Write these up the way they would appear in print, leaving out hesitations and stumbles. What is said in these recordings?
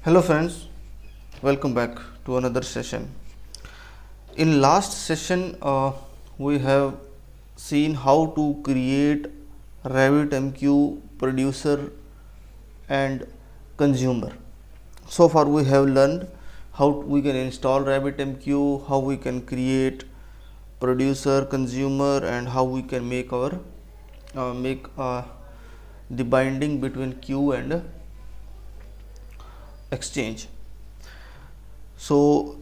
Hello friends, welcome back to another session. In last session, we have seen how to create RabitMQ producer and consumer. So far we have learned how we can install RabitMQ, how we can create producer, consumer, and how we can make our the binding between queue and exchange. So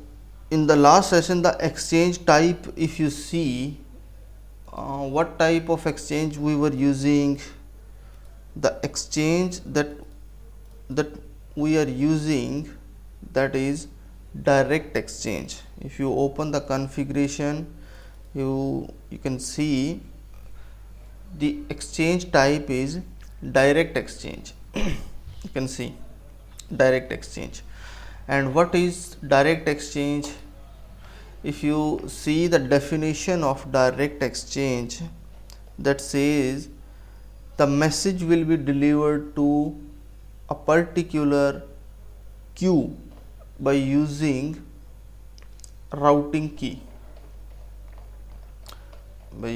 in the last session, the exchange type, if you see what type of exchange we were using, the exchange that we are using, that is direct exchange. If you open the configuration, you can see the exchange type is direct exchange. You can see direct exchange. And what is direct exchange? If you see the definition of direct exchange, that says the message will be delivered to a particular queue by using routing key. Let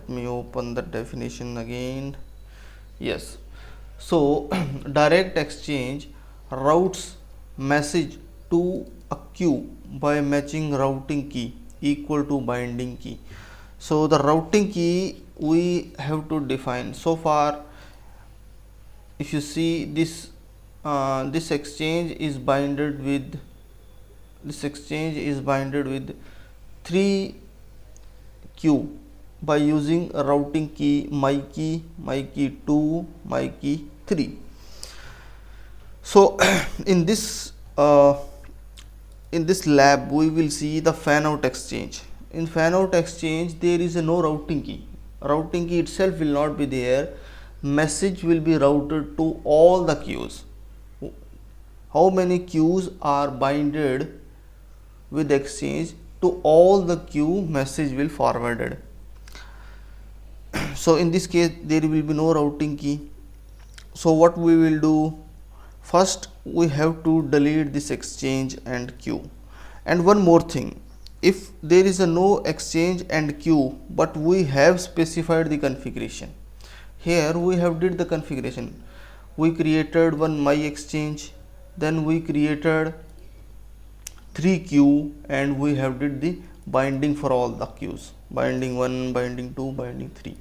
me open the definition again. Yes. So direct exchange routes message to a queue by matching routing key equal to binding key. So the routing key we have to define. So far, if you see this, this exchange is binded with 3 queue by using a routing key my key 2, my key 3. So in this lab we will see the Fanout Exchange. In Fanout Exchange there is no routing key. Routing key itself will not be there. Message will be routed to all the queues. How many queues are binded with exchange? To all the queue message will forwarded. So in this case there will be no routing key. So what we will do, first we have to delete this exchange and queue. And one more thing, if there is no exchange and queue but we have specified the configuration, here we have did the configuration. We created one my exchange, then we created 3 queue, and we have did the binding for all the queues, binding 1, binding 2, binding 3.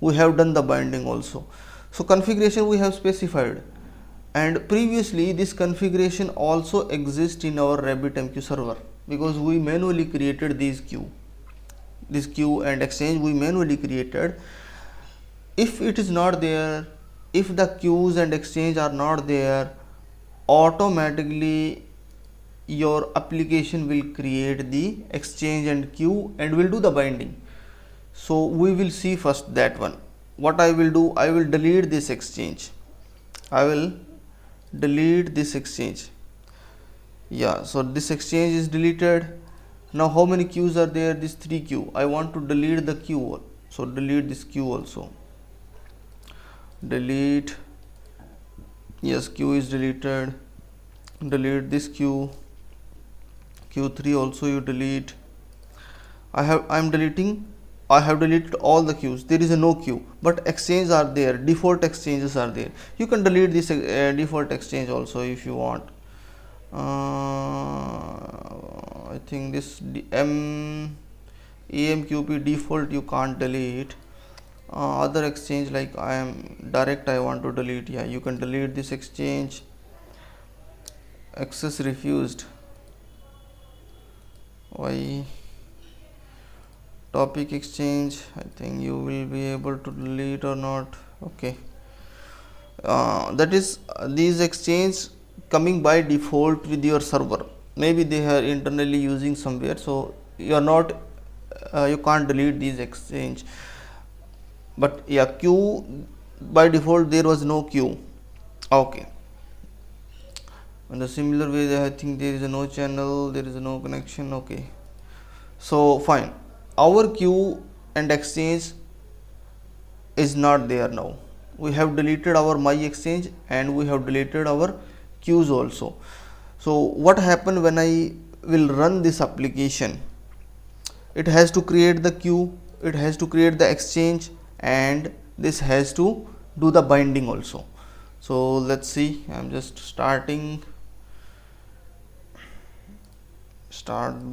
We have done the binding also. So configuration we have specified, and previously this configuration also exists in our RabitMQ server, because we manually created this queue and exchange we manually created. If it is not there, if the queues and exchange are not there, automatically your application will create the exchange and queue and will do the binding. So we will see first that one. What I will do, I will delete this exchange. Yeah, so this exchange is deleted. Now how many queues are there? This 3 queue. I want to delete the queue, so delete this queue also. Delete. Yes, queue is deleted. Delete this queue. Q3 also you delete. I have deleted all the queues. There is no queue, but exchanges are there, default exchanges are there. You can delete this default exchange also if you want. I think this AMQP default you can't delete. Other exchange like I want to delete. Yeah, you can delete this exchange. Access refused. Why? Topic exchange, I think you will be able to delete or not. Okay, that is these exchange coming by default with your server. Maybe they are internally using somewhere, so you are not you can't delete these exchange. But yeah, queue by default there was no queue. Okay, in the similar way I think there is no channel, there is no connection. Okay, so fine, our queue and exchange is not there now. we have deleted our my exchange and we have deleted our queues also. So what happen when I will run this application? It has to create the queue, it has to create the exchange, and this has to do the binding also. So let's see, I'm just start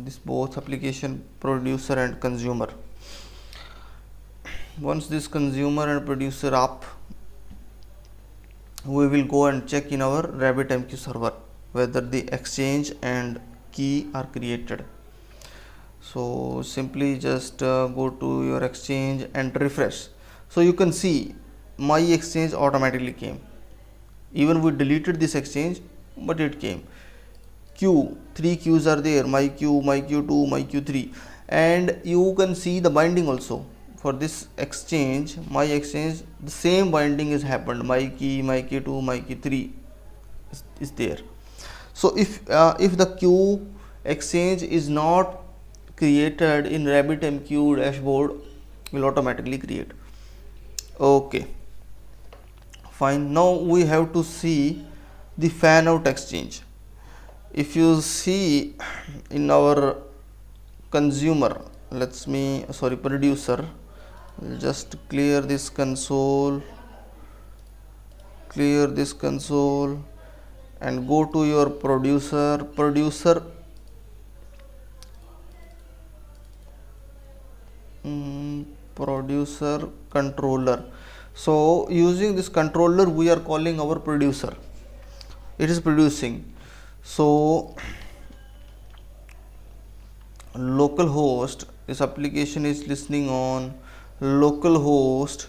this both application, producer and consumer. Once this consumer and producer up, we will go and check in our RabitMQ server whether the exchange and key are created. So simply just go to your exchange and refresh. So you can see my exchange automatically came. Even we deleted this exchange, but it came. Queue, 3 queues are there, my queue 2, my queue 3, and you can see the binding also. For this exchange, my exchange, the same binding is happened, my key 2, my key 3 is there. So if the queue exchange is not created in RabitMQ dashboard, will automatically create. Okay, fine. Now we have to see the Fanout Exchange. If you see in our consumer, producer, just clear this console and go to your producer controller. So using this controller we are calling our producer, it is producing. So localhost, this application is listening on localhost.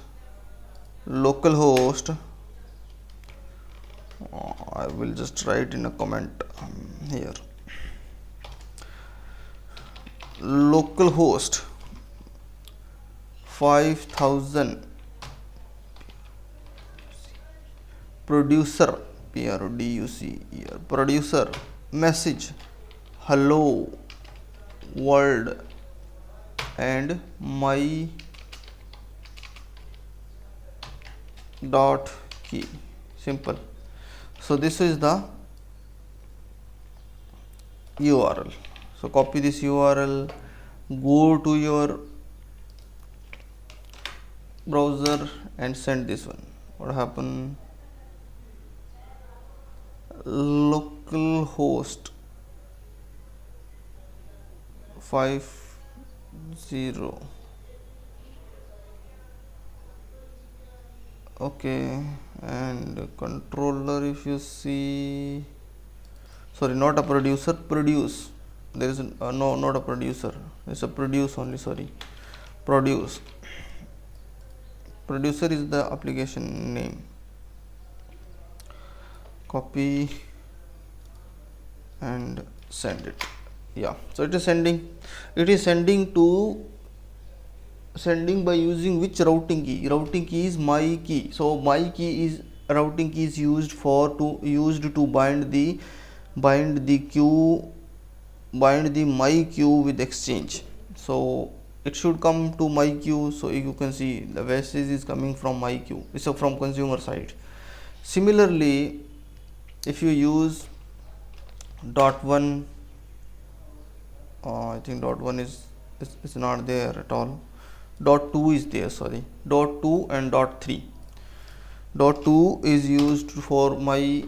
I will just write in a comment here, localhost 5000 producer producer message hello world and my dot key, simple. So this is the URL. So copy this URL, go to your browser and send this one. What happened? Localhost 50. Okay, and controller, if you see, sorry, not a producer, produce. There is no, not a producer. It's a produce only. Sorry, produce. Producer is the application name. Copy and send it. Yeah, so it is sending. It is sending by using which routing key? Routing key is my key. So my key is routing key is used to bind the queue, bind the my queue with exchange. So it should come to my queue. So you can see the message is coming from my queue. It's from consumer side. Similarly, if you use .1, I think .1 is not there at all. .2 is there, sorry, .2 and .3. .2 is used for my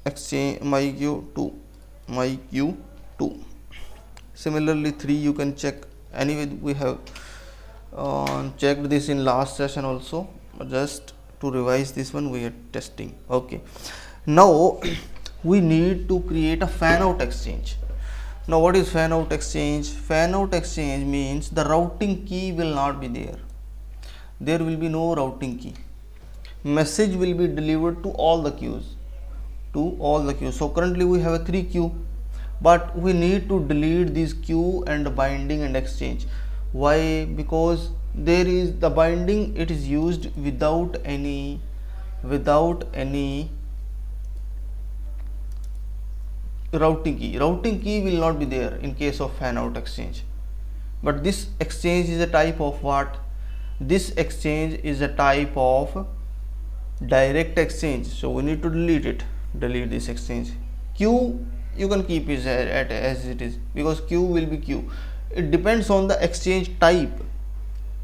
exchange, my queue 2. Similarly 3 you can check. Anyway, we have checked this in last session also, but just to revise this one we are testing. Okay, now we need to create a Fanout Exchange. Now what is Fanout Exchange? Fanout Exchange means the routing key will not be there. There will be no routing key. Message will be delivered to all the queues. So currently we have a 3 queue, but we need to delete this queue and binding and exchange. Why? Because there is the binding, it is used without any routing key. Routing key will not be there in case of Fanout Exchange. But this exchange is a type of what? This exchange is a type of direct exchange, so we need to delete it, delete this exchange. Q, you can keep it as it is, because Q will be Q. It depends on the exchange type.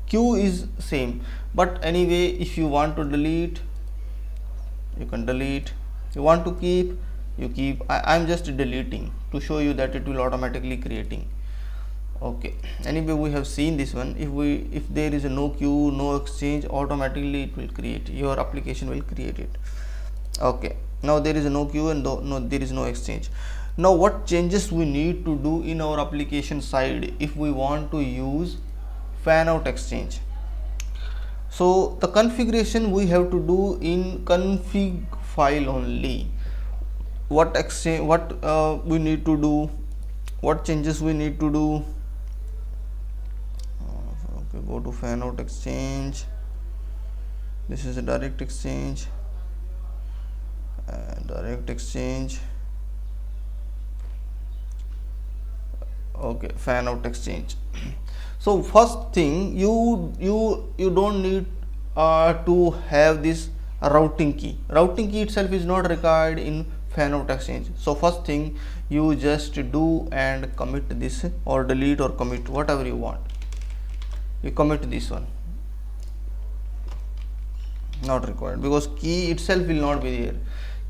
Q is same, but anyway, if you want to delete, you can delete. You want to keep, you keep. I'm just deleting to show you that it will automatically creating. Okay, anyway, we have seen this one. If there is a no queue, no exchange, automatically it will create, your application will create it. Okay, now there is a no queue and there is no exchange. Now what changes we need to do in our application side if we want to use Fanout Exchange? So the configuration we have to do in config file only. What exchange, we need to do, what changes we need to do. Okay, go to Fanout Exchange. This is a direct exchange, direct exchange. Okay, Fanout Exchange. So first thing, you don't need to have this routing key. Routing key itself is not required in Fanout Exchange. So first thing, you just do and commit this, or delete or commit, whatever you want. You commit this one, not required, because key itself will not be there.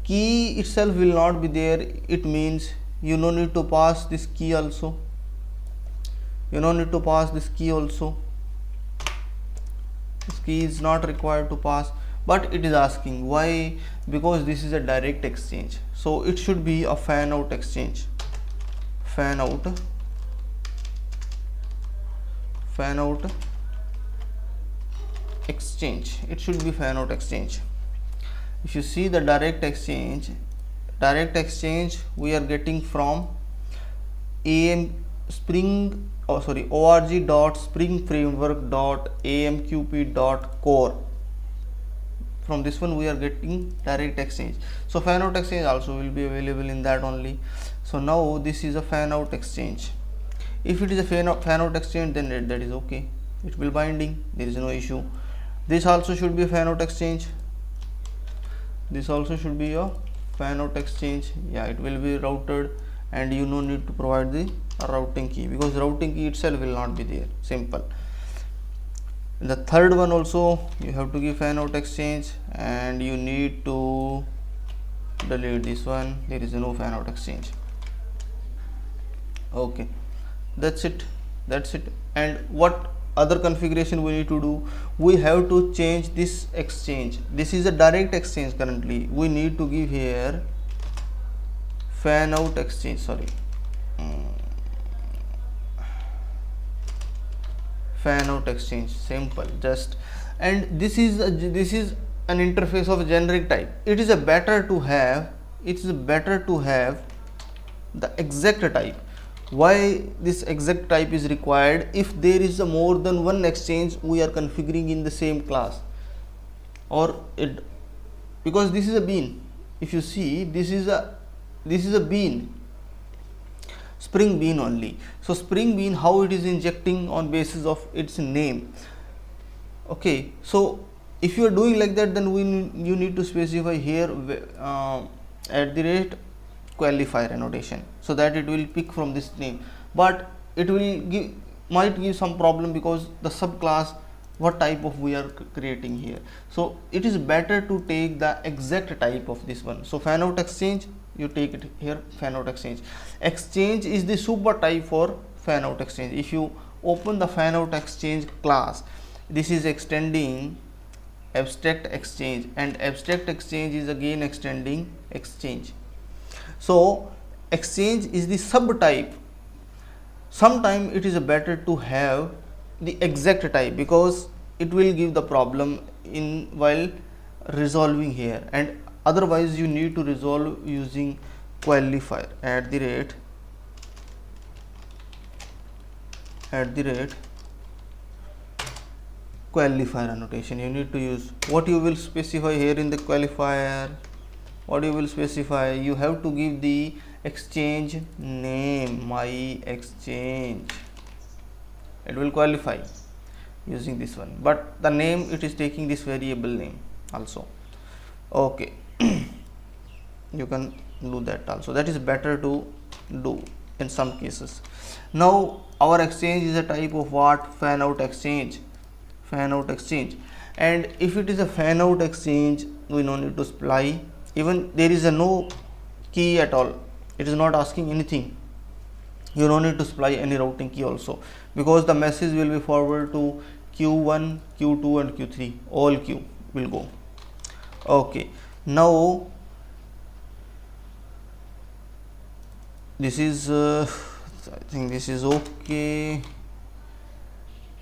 Key itself will not be there, it means you no need to pass this key also. You no need to pass this key also. This key is not required to pass, but it is asking why, because this is a direct exchange, so it should be a Fanout Exchange. Fanout Exchange, it should be Fanout Exchange. If you see the direct exchange we are getting from org.springframework.amqp.core. From this one we are getting direct exchange, so Fanout Exchange also will be available in that only. So now this is a Fanout Exchange. If it is a Fanout Exchange, then that is okay, it will binding, there is no issue. This also should be a Fanout Exchange. This also should be a Fanout Exchange. Yeah, it will be routed, and you no need to provide the routing key, because routing key itself will not be there. Simple. The third one also you have to give Fanout Exchange, and you need to delete this one. There is no Fanout Exchange. Okay, that's it. And what other configuration we need to do? We have to change this exchange. This is a direct exchange currently. We need to give here Fanout Exchange, Fanout Exchange, simple, just. And this is an interface of generic type. It is better to have the exact type. Why this exact type is required? If there is more than one exchange we are configuring in the same class, because this is a bean. If you see, this is a bean, Spring Bean only. So Spring Bean, how it is injecting on basis of its name. Okay, so if you are doing like that, then you need to specify here @qualifier annotation, so that it will pick from this name. But it will might give some problem, because the subclass what type of we are creating here. So it is better to take the exact type of this one. So Fanout Exchange, you take it here, Fanout Exchange. Exchange is the super type for Fanout Exchange. If you open the Fanout Exchange class, this is extending abstract exchange, and abstract exchange is again extending exchange. So exchange is the subtype. Sometimes it is better to have the exact type, because it will give the problem while resolving here, and otherwise you need to resolve using qualifier qualifier annotation. You need to use what you will specify here in the qualifier. What you will specify, you have to give the exchange name, my exchange. It will qualify using this one, but the name, it is taking this variable name also. Okay, you can do that also. That is better to do in some cases. Now our exchange is a type of what? Fanout exchange. Fanout exchange. And if it is a fanout exchange, we no need to supply. Even there is a no key at all. It is not asking anything. You don't need to supply any routing key also, because the message will be forwarded to Q1, Q2 and Q3. All Q will go. Okay, now this is I think this is okay.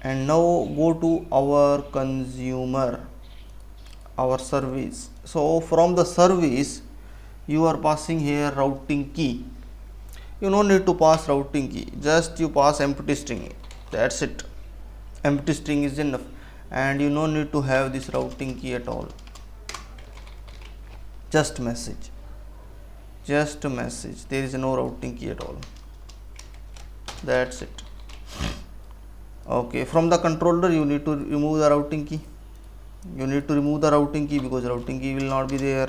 And now go to our consumer, our service. So from the service you are passing here routing key. You don't need to pass routing key, just you pass empty string. That's it. Empty string is enough, and you don't need to have this routing key at all. Just message. Just a message. There is no routing key at all. That's it. Okay, from the controller you need to remove the routing key. You need to remove the routing key because routing key will not be there.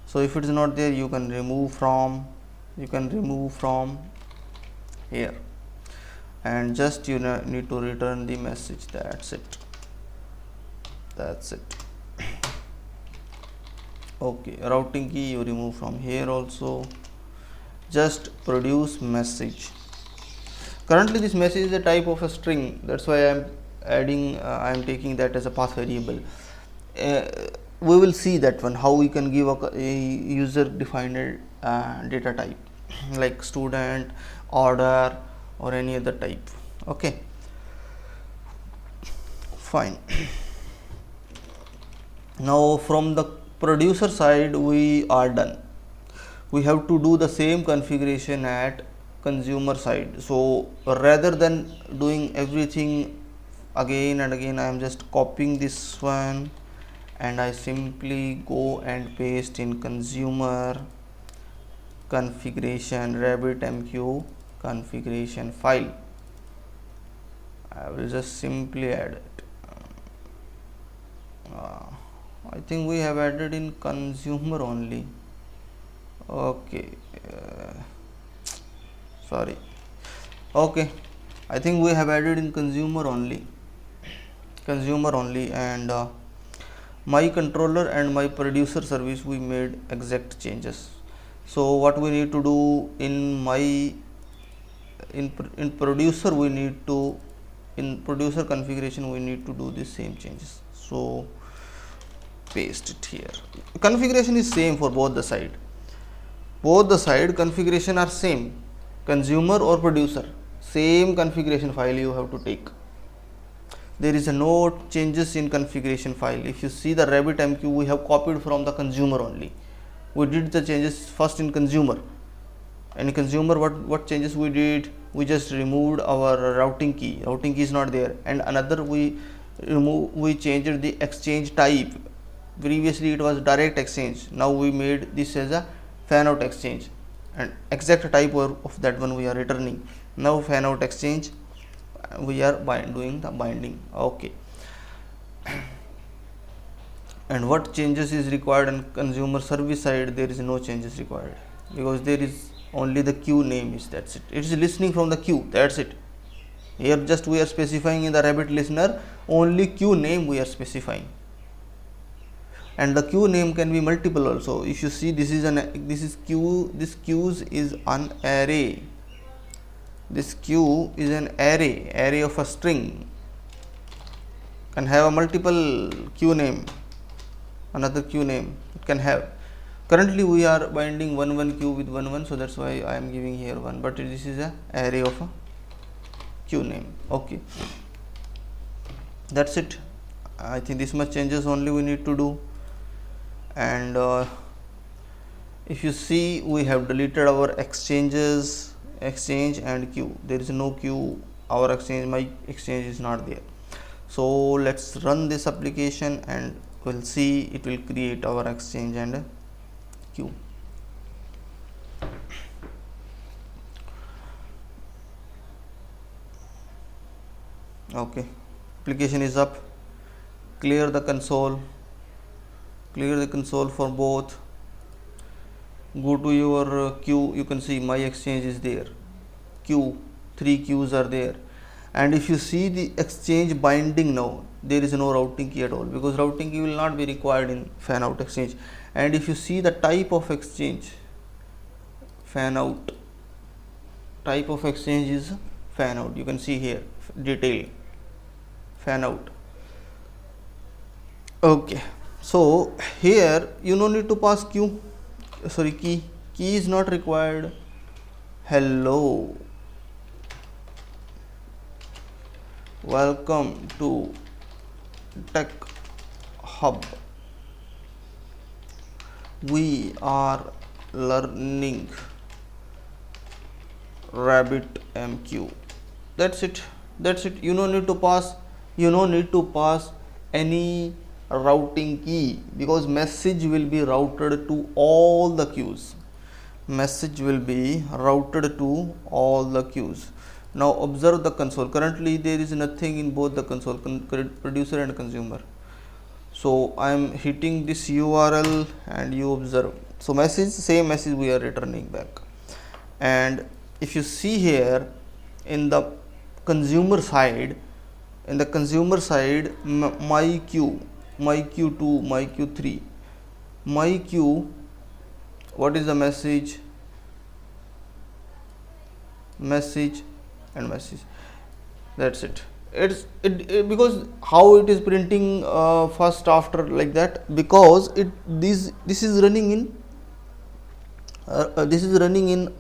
So if it is not there, you can remove from here, and just you need to return the message. That's it. Okay, routing key you remove from here also. Just produce message. Currently this message is a type of a string, that's why I am adding I am taking that as a path variable. We will see that one, how we can give a user defined data type like student, order or any other type. Okay, fine. Now from the producer side we are done. We have to do the same configuration at consumer side. So rather than doing everything again and again, I am just copying this one and I simply go and paste in consumer configuration RabitMQ configuration file. I will just simply add it. I think we have added in consumer only. Okay, sorry. Okay, I think we have added in consumer only, and my controller and my producer service we made exact changes. So what we need to do in producer, we need to, in producer configuration we need to do the same changes. So paste it here. Configuration is same for both the side. Both the side configuration are same, consumer or producer, same configuration file you have to take. There is no changes in configuration file. If you see the RabitMQ, we have copied from the consumer only. We did the changes first in consumer. And in consumer, what changes we did? We just removed our routing key. Routing key is not there. And another we changed the exchange type. Previously it was direct exchange. Now we made this as a Fanout exchange, and exact type of that one we are returning. Now Fanout exchange we are doing the binding. Okay, and what changes is required on consumer service side? There is no changes required, because there is only the queue name is, that's it. It is listening from the queue, that's it. Here just we are specifying in the Rabbit listener only queue name we are specifying, and the queue name can be multiple also. If you see, this queues is an array. This queue is an array of a string, can have a multiple queue name, another queue name it can have. Currently we are binding 1 queue with 1, so that's why I am giving here 1, but this is a array of a queue name. Okay, that's it. I think this much changes only we need to do. And if you see, we have deleted our exchange and queue. There is no queue. Our exchange, my exchange is not there. So let's run this application and we'll see it will create our exchange and queue. Okay, application is up. Clear the console. clear the console for both. Go to your queue, you can see my exchange is there, queue, 3 queues are there. And if you see the exchange binding now, there is no routing key at all, because routing key will not be required in Fanout Exchange. And if you see the type of exchange, Fanout, type of exchange is Fanout, you can see here detail, Fanout. Okay, so here you no need to pass key is not required. Hello, welcome to Tech Hub. We are learning RabitMQ. That's it. You don't need to pass any routing key, because message will be routed to all the queues. Now observe the console. Currently there is nothing in both the console, producer and consumer. So I am hitting this URL and you observe. So same message we are returning back. And if you see here in the consumer side, my queue 2, my queue 3, my queue, what is the message and message. That's it. Because how it is printing first after like that, because this is running in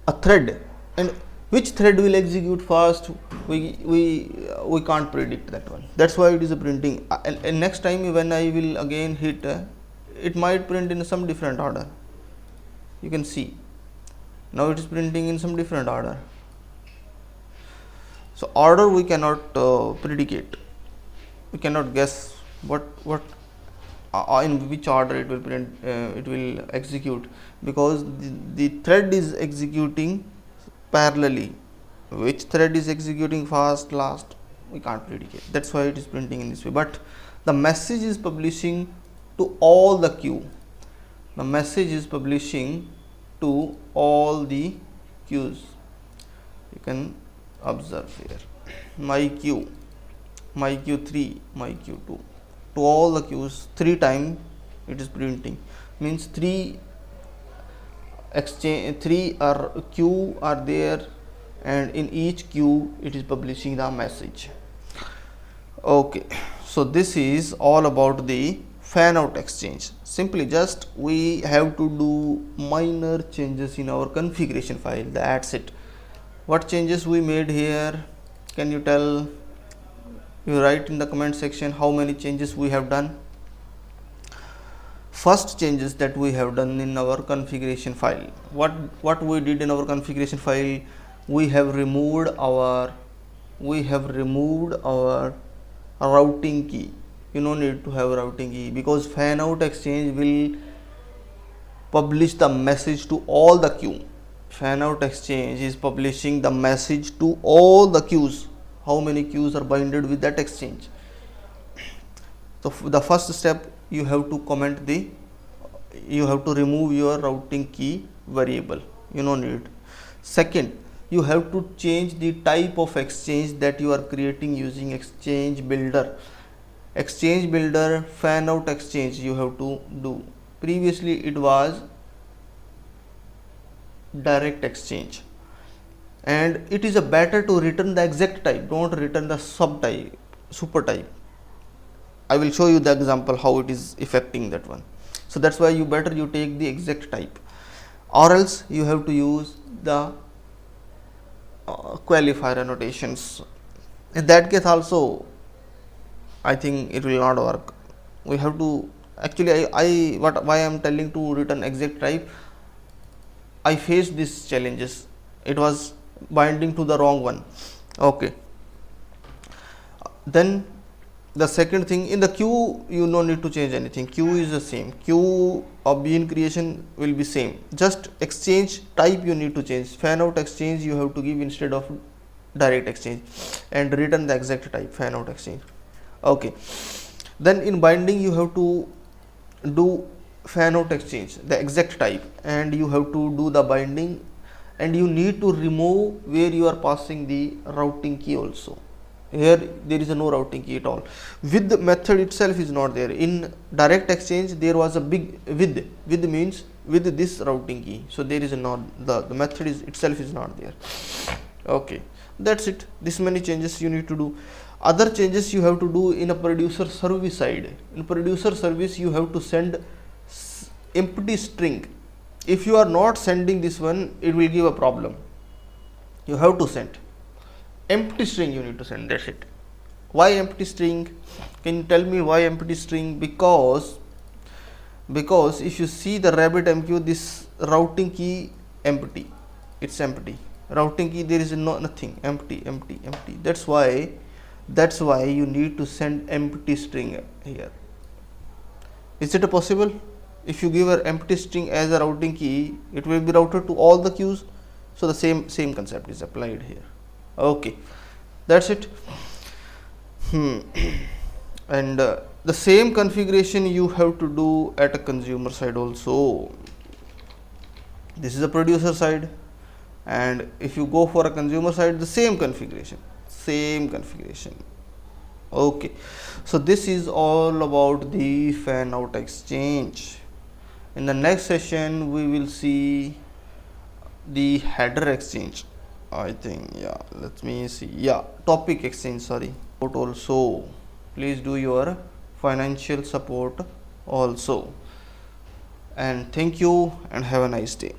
a thread, and which thread will execute first, we can't predict that one. That's why it is a printing. And next time when I will again hit, it might print in some different order. You can see now it is printing in some different order. So order we cannot predicate, we cannot guess what in which order it will print, it will execute, because the thread is executing parallelly. Which thread is executing first, last, we can't predicate. That's why it is printing in this way. But the message is publishing to all the queue. The message is publishing to all the queues. You can observe here, my queue 3, my queue 2, to all the queues 3 times it is printing. Means 3 queue are there, and in each queue it is publishing the message. Okay, so this is all about the Fanout Exchange. Simply just we have to do minor changes in our configuration file. That's it. What changes we made here? Can you tell? You write in the comment section how many changes we have done. First changes that we have done in our configuration file. What we did in our configuration file? We have removed our routing key. You don't need to have routing key, because Fanout Exchange will publish the message to all the queue. Fanout Exchange is publishing the message to all the queues. How many queues are binded with that exchange? So the first step, you have to remove your routing key variable. You don't need. Second, you have to change the type of exchange that you are creating using Exchange Builder. Exchange Builder, Fanout Exchange you have to do. Previously it was direct exchange, and it is a better to return the exact type, don't return the subtype, super type. I will show you the example how it is affecting that one. So that's why you take the exact type, or else you have to use the qualifier annotations. In that case also I think it will not work. We have to actually why I am telling to return exact type. I faced these challenges. It was binding to the wrong one. Okay. Then the second thing, in the queue you no need to change anything. Queue is the same. Queue of bean creation will be same. Just exchange type you need to change. Fanout Exchange you have to give instead of direct exchange, and return the exact type, Fanout Exchange. Okay. Then in binding you have to do Fanout Exchange, the exact type, and you have to do the binding, and you need to remove where you are passing the routing key also. Here there is no routing key at all. With method itself is not there. In direct exchange there was a big with means with this routing key, so there is not the method is itself is not there. Okay, that's it. This many changes you need to do. Other changes you have to do in a producer service side. In producer service you have to send empty string. If you are not sending this one, it will give a problem. You have to send empty string, you need to send, that's it. Why empty string? Can you tell me why empty string? Because if you see the RabitMQ, this routing key empty, it's empty. Routing key there is nothing, empty. That's why you need to send empty string here. Is it possible? If you give an empty string as a routing key, it will be routed to all the queues. So the same concept is applied here. Okay, that's it. And the same configuration you have to do at a consumer side also. This is a producer side, and if you go for a consumer side, the same configuration. Okay, so this is all about the Fanout Exchange. In the next session we will see the header exchange, I think. Yeah, let me see. Yeah, topic exchange, sorry. But also please do your financial support also, and thank you and have a nice day.